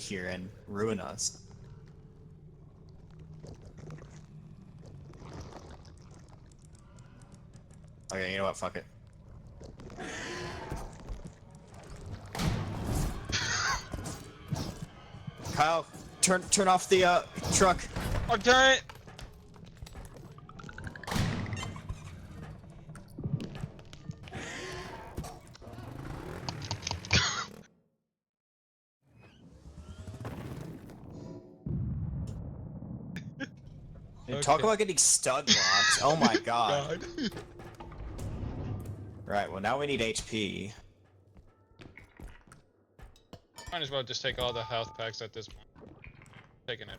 here and ruin us. Okay, you know what? Fuck it. Kyle, turn off the truck. Okay. Dude, talk Okay. about getting stud locked. Oh my god. God. Right, well now we need HP. Might as well just take all the health packs at this point. Taking it.